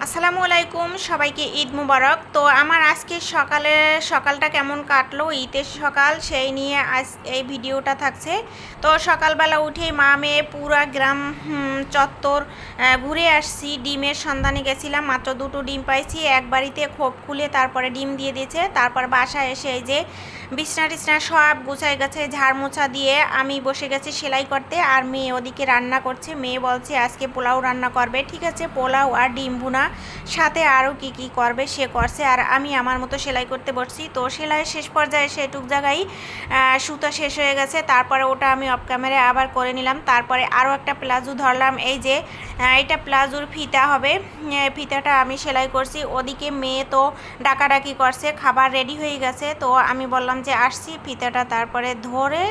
আসসালামু আলাইকুম, সবাইকে ঈদ মুবারক। তো আমার আজকে সকালটা কেমন কাটলো, ঈদের সকাল সেই নিয়ে আজ এই ভিডিওটা থাকছে। তো সকালবেলা উঠেই মা মেয়ে পুরা গ্রাম চত্বর ঘুরে আসছি। ডিমের সন্ধানে গেছিলাম, মাত্র দুটো ডিম পাইছি। এক বাড়িতে খোপ খুলে তারপরে ডিম দিয়ে দিয়েছে। তারপর বাসায় এসে এই যে বিছনা টিছনা সব গুছাই গেছে, ঝাড় মোছা দিয়ে আমি বসে গেছি সেলাই করতে। আর মেয়ে ওদিকে রান্না করছে। মেয়ে বলছে আজকে পোলাও রান্না করবে। ঠিক আছে, পোলাও আর ডিম ভুনা, সাথে আরও কি কি করবে সে করছে, আর আমি আমার মতো সেলাই করতে বসছি। তো সেলাইয়ের শেষ পর্যায়ে সেটুক জায়গায় সুতা শেষ হয়ে গেছে। তারপরে ওটা আমি অফ ক্যামেরায় আবার করে নিলাম। তারপরে আরও একটা প্লাজো ধরলাম। এই যে এটা প্লাজোর ফিতা হবে, ফিতাটা আমি সেলাই করছি। ওদিকে মেয়ে তো ডাকাডাকি করছে, খাবার রেডি হয়ে গেছে। তো আমি বললাম যে আসছি, ফিতাটা তারপরে ধরে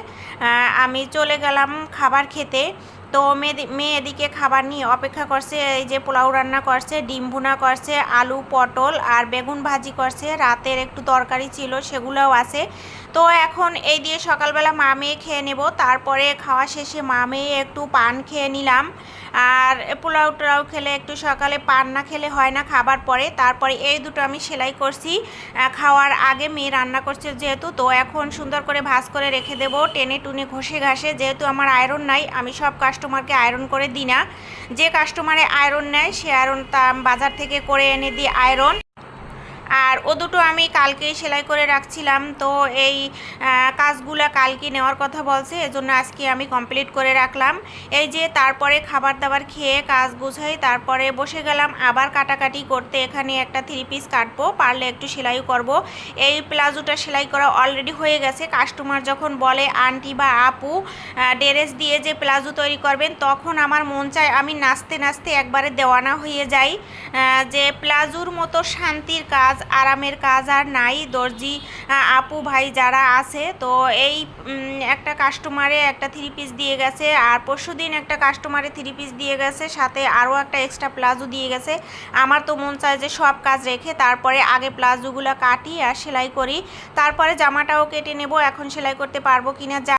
আমি চলে গেলাম খাবার খেতে। তো মেয়ে এদিকে খাবার নিয়ে অপেক্ষা করছে। এই যে পোলাও রান্না করছে, ডিম ভুনা করছে, আলু পটল আর বেগুন ভাজি করছে। রাতের একটু তরকারি ছিল, সেগুলোও আছে। তো এখন এই দিয়ে সকালবেলা মা মেয়ে খেয়ে নেব। তারপরে খাওয়া শেষে মা মেয়ে একটু পান খেয়ে নিলাম। আর পোলাও টোলাও খেলে একটু সকালে পান না খেলে হয় না খাবার পরে। তারপরে এই দুটো আমি সেলাই করছি খাওয়ার আগে, মেয়ে রান্না করছে যেহেতু। তো এখন সুন্দর করে ভাঁজ করে রেখে দেবো, টেনে টুনে ঘষে ঘাসে। যেহেতু আমার আয়রন নাই, আমি সব কাস্টমারকে আয়রন করে দিই না। যে কাস্টমারে আয়রন নেয় সে আয়রন তা বাজার থেকে করে এনে দিই আয়রন। আর ও দুটো আমি কালকেই সেলাই করে রাখছিলাম। তো এই কাজগুলো কালকে নেওয়ার কথা বলছে, এজন্য আজকে আমি কমপ্লিট করে রাখলাম। এই যে তারপরে খাবার দাবার খেয়ে কাজ গুছাই, তারপরে বসে গেলাম আবার কাটাকাটি করতে। এখানে একটা 3 পিস কাটবো, পারলে একটু সেলাই করব। এই প্লাজোটা সেলাই করা অলরেডি হয়ে গেছে। কাস্টমার যখন বলে আন্টি বা আপু ড্রেস দিয়ে যে প্লাজো তৈরি করবেন, তখন আমার মন চায় আমি নাচতে নাচতে একবারে দেওয়ানা হয়ে যাই। যে প্লাজোর মতো শান্তির কাজ, আরামের কাজ আর নাই। দর্জি আপু ভাই যারা আছে, তো এই একটা কাস্টমারে একটা 3 পিস দিয়ে গেছে, আর পরশুদিন একটা কাস্টমারে 3 পিস দিয়ে গেছে, সাথে আরও একটা এক্সট্রা প্লাজো দিয়ে গেছে। আমার তো মন চায় যে সব কাজ রেখে তারপরে আগে প্লাজোগুলো কাটি আর সেলাই করি, তারপরে জামাটাও কেটে নেব। এখন সেলাই করতে পারবো কিনা